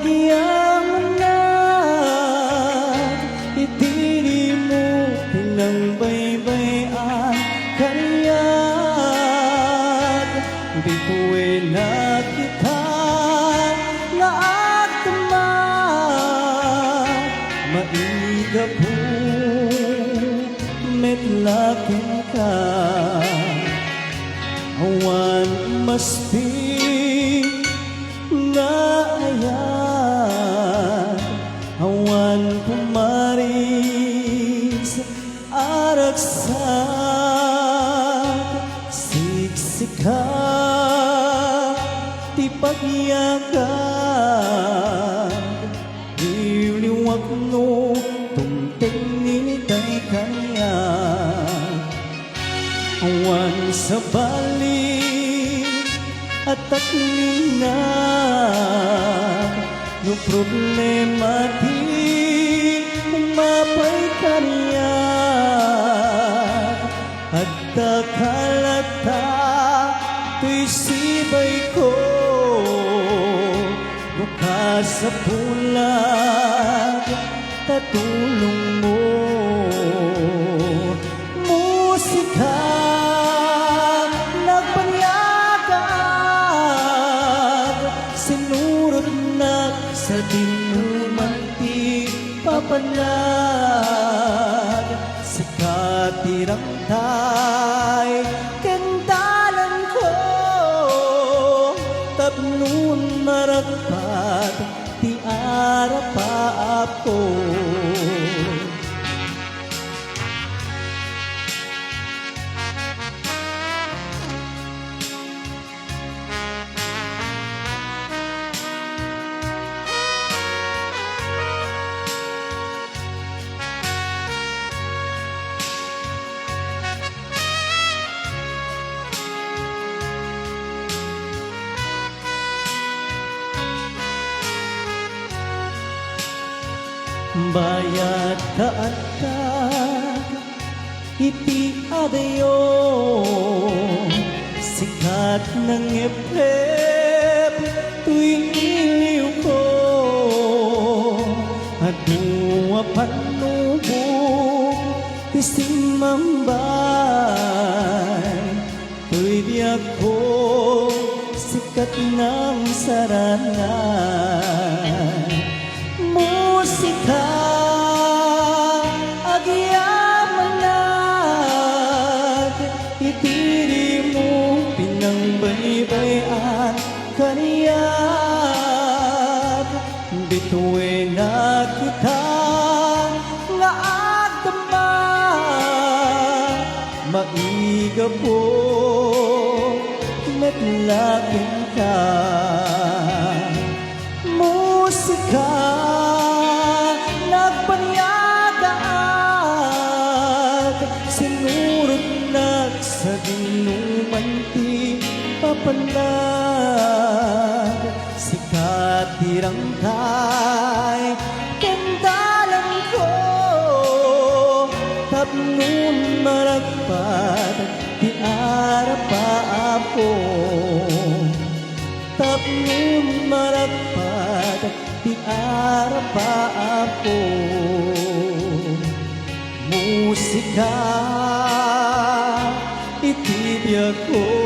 Agyang na itiri mo pinangbaybayan kaniyag bituin na kita nga agtama maiga po metlakin ka awan maspi nga ayan awan pumaris aragsak siksika ti pagyagan iliwag no tungteng ninitay kanya awan sa balik at taklina no problema di umapay kanya at takalata to'y sibay ko bukas sa bulag tatulong mo musika sinurot na sa dinuman ti papanag sa katirang tay kendalan ko tapnun maragpat ti arapapo bayat kaatag iti adayo sikat ng epep tuwing iliw ko adua panubog isimambay tuwi di ako sikat ng sarangan musika agyamanag itiri mo pinangbaybayan kaniyag bituin na kita nga agdama maiga po metlakin ka musika nagpanyagaan sinurot na sa dinuman ti papanag sikatirang tay kendalan ko tapnun maragpat ti arapapo tapnun maragpat ti arapapo musika itibiyag ko